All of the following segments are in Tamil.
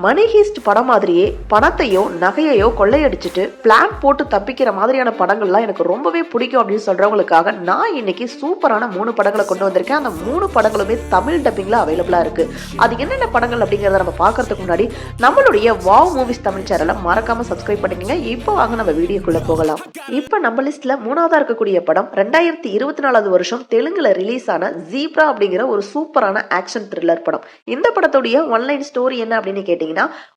மணி ஹீஸ்ட் படம் மாதிரியே பணத்தையோ நகையையோ கொள்ளையடிச்சிட்டு பிளான் போட்டு தப்பிக்கிற மாதிரியான படங்கள்லாம் எனக்கு ரொம்பவே பிடிக்கும் அப்படின்னு சொல்றவங்களுக்காக நான் இன்னைக்கு சூப்பரான 3 படங்களை கொண்டு வந்திருக்கேன். அந்த 3 படங்களுமே தமிழ் டப்பிங்ல அவைலபிளா இருக்கு. அது என்னென்ன படங்கள் அப்படிங்கறத நம்ம பார்க்கறதுக்கு முன்னாடி நம்மளுடைய வாவ் மூவிஸ் தமிழ் சேனலை மறக்காம சப்ஸ்கிரைப் பண்ணிக்கங்க. இப்போ வாங்க நம்ம வீடியோக்குள்ள போகலாம். இப்போ நம்ம லிஸ்ட்ல 3ஆவதா இருக்கக்கூடிய படம் 2024 வருஷம் தெலுங்குல ரிலீஸ் ஆன ஜீப்ரா அப்படிங்கிற ஒரு சூப்பரான ஆக்ஷன் த்ரில்லர் படம். இந்த படத்துடைய ஒன்லைன் ஸ்டோரி என்ன அப்படின்னு கேட்டீங்கன்னா,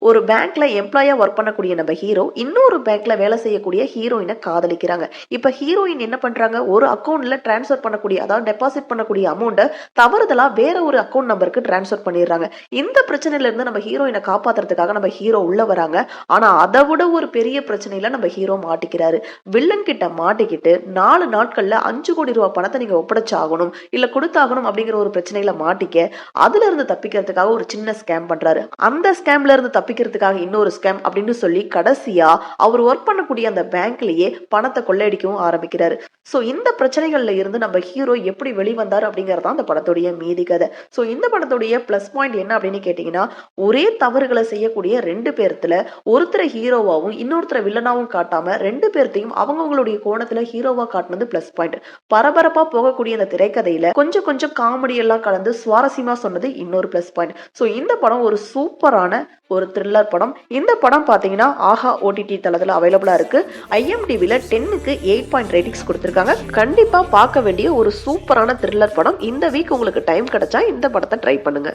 ஒரு பேங்க்ல எம்ப்ளாயா ஒர்க் பண்ணக்கூடிய நம்ம ஹீரோ இன்னொரு பேங்க்ல வேலை செய்யக்கூடிய ஹீரோயினை காதலிக்கிறாங்க. இப்ப ஹீரோயின் என்ன பண்றாங்க, ஒரு அக்கௌண்ட்ல டிரான்ஸ்ஃபர் பண்ணக்கூடிய, அதாவது டெபாசிட் பண்ணக்கூடிய அமௌண்ட்டை தவறுதலா வேற ஒரு அக்கௌண்ட் நம்பருக்கு டிரான்ஸ்ஃபர் பண்ணிடுறாங்க. இந்த பிரச்சனையில இருந்து நம்ம ஹீரோயினை காப்பாத்துறதுக்காக நம்ம ஹீரோ உள்ள வராங்க. ஆனா அதை விட ஒரு பெரிய பிரச்சனையில நம்ம ஹீரோ மாட்டிக்கிறாரு. வில்லன் கிட்ட மாட்டிக்கிட்டு 4 நாட்கள்ல 5 கோடி ரூபாய் பணத்தை நீங்க ஒப்படைச்சாகணும் இல்ல கொடுத்தாகணும் அப்படிங்கிற ஒரு பிரச்சனையில மாட்டிக்க அதுல இருந்து தப்பிக்கிறதுக்காக ஒரு சின்ன ஸ்கேம் பண்றாரு. அந்த ஸ்கேம்ல இருந்து தப்பிக்கிறதுக்காக இன்னொரு ஸ்கேம் அப்படின்னு சொல்லி கடைசியா அவர் ஒர்க் பண்ணக்கூடிய அந்த பேங்க்லயே பணத்தை கொள்ளையடிக்கவும் ஆரம்பிக்கிறாரு. சோ இந்த பிரச்சனைகள்ல இருந்து நம்ம ஹீரோ எப்படி வெளிவந்தார் அப்படிங்கறதான் அந்த படத்துடைய மீதி கதை. சோ இந்த படத்துடைய பிளஸ் பாயிண்ட் என்ன அப்படின்னு கேட்டீங்கன்னா, ஒரே தவறுகளை செய்யக்கூடிய 2 பேர்த்துல ஒருத்தரை ஹீரோவாவும் இன்னொருத்தரை வில்லனாவும் காட்டாம 2 பேர்த்தையும் அவங்களுடைய கோணத்துல ஹீரோவா காட்டினது பிளஸ் பாயிண்ட். பரபரப்பா போகக்கூடிய அந்த திரைக்கதையில கொஞ்சம் கொஞ்சம் காமெடி எல்லாம் கலந்து சுவாரஸ்யமா சொன்னது இன்னொரு பிளஸ் பாயிண்ட். சோ இந்த படம் ஒரு சூப்பரான ஒரு த்ரில்லர் படம். இந்த படம் பாத்தீங்கன்னா ஆஹா ஓடிடி தளத்துல அவைலபிளா இருக்கு. IMDbல 10க்கு 8 ரேட்டிங்ஸ் கொடுத்திருக்காங்க. கண்டிப்பா பார்க்க வேண்டிய ஒரு சூப்பரான த்ரில்லர் படம். இந்த வீக் உங்களுக்கு டைம் கிடைச்சா இந்த படத்தை ட்ரை பண்ணுங்க.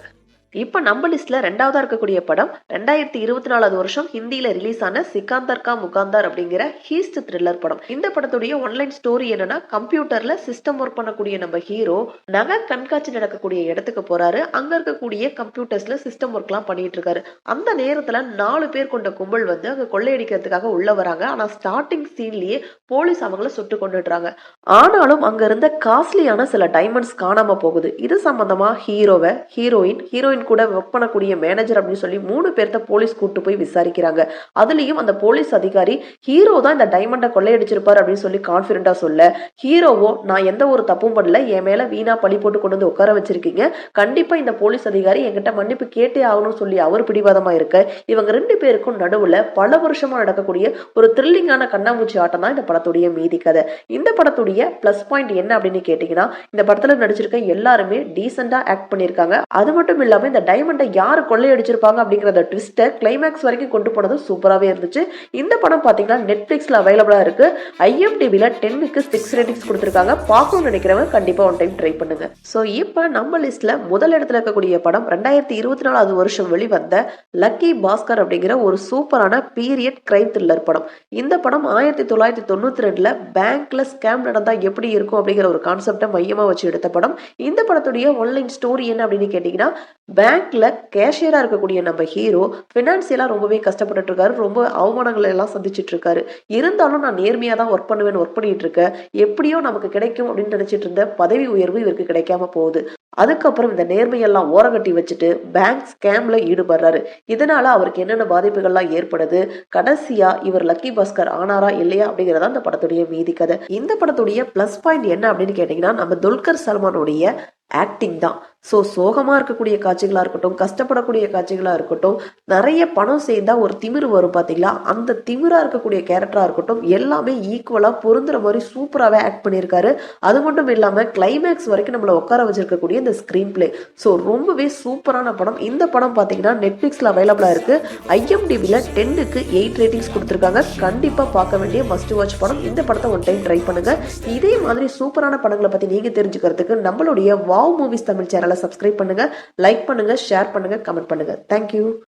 இப்ப நம்ம லிஸ்ட்ல 2ஆவதா இருக்கக்கூடிய படம் 2024 வருஷம் ஹிந்தியில ரிலீஸ் ஆன சிகாந்தர் கா முகாந்தார் அப்படிங்கிற ஹீஸ்ட் த்ரில்லர் படம். இந்த படத்துடைய ஒன்லைன் ஸ்டோரி என்னன்னா, கம்ப்யூட்டர்ல சிஸ்டம் ஒர்க் பண்ணக்கூடிய நம்ம ஹீரோ நகை கண்காட்சி நடக்கக்கூடிய இடத்துக்கு போறாரு. அங்க இருக்கக்கூடிய கம்ப்யூட்டர்ஸ்ல சிஸ்டம் ஒர்க் எல்லாம் பண்ணிட்டு இருக்காரு. அந்த நேரத்துல 4 பேர் கொண்ட கும்பல் வந்து அங்க கொள்ளையடிக்கிறதுக்காக உள்ள வராங்க. ஆனா ஸ்டார்டிங் சீன்லயே போலீஸ் அவங்கள சுட்டு கொண்டுடுறாங்க. ஆனாலும் அங்க இருந்த காஸ்ட்லியான சில டைமண்ட்ஸ் காணாம போகுது. இது சம்பந்தமா ஹீரோவை, ஹீரோயின் கூட ஒர்க் பண்ணக்கூடிய மேனேஜர் அப்படின்னு சொல்லி 3 பேர்த்த போலீஸ் கூட்டு போய் விசாரிக்கிறாங்க. அதுலயும் அந்த போலீஸ் அதிகாரி ஹீரோ தான் இந்த டைமண்டை கொள்ளையடிச்சிருப்பாரு அப்படின்னு சொல்லி கான்பிடண்டா சொல்ல, ஹீரோவோ நான் எந்த ஒரு தப்பும் பண்ணல, என் மேல வீணா பழி போட்டு கொண்டு வந்து உட்கார வச்சிருக்கீங்க, கண்டிப்பா இந்த போலீஸ் அதிகாரி என்கிட்ட மன்னிப்பு கேட்டே ஆகணும்னு சொல்லி அவர் பிடிவாதமா இருக்க, இவங்க 2 பேருக்கும் நடுவுல பல வருஷமா நடக்கக்கூடிய ஒரு த்ரில்லிங்கான கண்ணாமூச்சி ஆட்டம் தான் இந்த படத்துடைய மீதி கதை. இந்த படத்துடைய பிளஸ் பாயிண்ட் என்ன அப்படின்னு கேட்டீங்கன்னா, இந்த படத்துல நடிச்சிருக்க எல்லாருமே டீசெண்டா ஆக்ட் பண்ணிருக்காங்க. அது மட்டும் இல்லாம இந்த டைமண்டை யாரு கொள்ளையடிச்சிருப்பாங்க அப்படிங்கறத ட்விஸ்டை கிளைமேக்ஸ் வரைக்கும் கொண்டு போனது சூப்பராகவே இருந்துச்சு. இந்த படம் பாத்தீங்கன்னா நெட்ஃபிளிக்ஸ்ல அவைலபிளா இருக்கு. IMDbல 10க்கு 6 ரேட்டிங்ஸ் கொடுத்திருக்காங்க. பார்க்கணும்னு நினைக்கிறவங்க கண்டிப்பா ஒன் டைம் ட்ரை பண்ணுங்க. சோ இப்ப நம்ம லிஸ்ட்ல முதல் இடத்துல இருக்கக்கூடிய படம் 2024 வருஷம் வெளிவந்த லக்கி பாஸ்கர் அப்படிங்கிற ஒரு சூப்பரான பீரியட் கிரைம் த்ரில்லர் படம். இந்த படம் 1992ல பேங்க்ல ஸ்கேம் நடந்தா எப்படி இருக்கும் அப்படிங்கிற ஒரு கான்செப்டை மையமா வச்சு எடுத்த படம். இந்த படத்துடைய ஒன்லைன் ஸ்டோரி என்ன அப்படின்னு கேட்டீங்கன்னா, பேங்க்ல கேஷியரா இருக்கக்கூடிய நம்ம ஹீரோ பினான்சியலா ரொம்பவே கஷ்டப்பட்டு இருக்காரு. ரொம்ப அவமானங்களை எல்லாம் சந்திச்சுட்டு இருக்காரு. இருந்தாலும் நான் நேர்மையா தான் ஒர்க் பண்ணிட்டு இருக்கேன், எப்படியோ நமக்கு கிடைக்கும் அப்படின்னு நினைச்சிட்டு இருந்த பதவி உயர்வு இவருக்கு கிடைக்காம போகுது. அதுக்கப்புறம் இந்த நேர்மையெல்லாம் ஓரங்கட்டி வச்சுட்டு பேங்க் ஸ்கேம்ல ஈடுபடுறாரு. இதனால அவருக்கு என்னென்ன பாதிப்புகள்லாம் ஏற்படுது, கடைசியா இவர் லக்கி பாஸ்கர் ஆனாரா இல்லையா அப்படிங்கறத அந்த படத்துடைய மீதி கதை. இந்த படத்துடைய பிளஸ் பாயிண்ட் என்ன அப்படின்னு கேட்டீங்கன்னா, நம்ம துல்கர் சல்மானுடைய ஆக்டிங் தான். ஸோ சோகமா இருக்கக்கூடிய காட்சிகளா இருக்கட்டும், கஷ்டப்படக்கூடிய காட்சிகளா இருக்கட்டும், நிறைய பணம் சேர்ந்தா ஒரு திமிரு வரும் பாத்தீங்களா, அந்த திமிரா இருக்கக்கூடிய கேரக்டரா இருக்கட்டும், எல்லாமே ஈக்குவலா பொருந்துற மாதிரி சூப்பராகவே ஆக்ட் பண்ணியிருக்காரு. அது மட்டும் இல்லாம கிளைமேக்ஸ் வரைக்கும் நம்மளை உட்கார வச்சிருக்கக்கூடிய இந்த ஸ்கிரீன் பிளே ஸோ ரொம்பவே சூப்பரான படம். இந்த படம் பாத்தீங்கன்னா நெட்ஃபிளிக்ஸ்ல அவைலபிளா இருக்கு. IMDbல 10க்கு 8 ரேட்டிங்ஸ் கொடுத்திருக்காங்க. கண்டிப்பா பார்க்க வேண்டிய மஸ்ட் வாட்ச் படம். இந்த படத்தை ஒன் டைம் ட்ரை பண்ணுங்க. இதே மாதிரி சூப்பரான படங்களை பத்தி நீங்க தெரிஞ்சுக்கிறதுக்கு நம்மளுடைய வாவ் மூவிஸ் தமிழ் சேனலை சப்ஸ்கிரைப் பண்ணுங்க, லைக் பண்ணுங்க, ஷேர் பண்ணுங்க, கமெண்ட் பண்ணுங்க. தேங்க்யூ.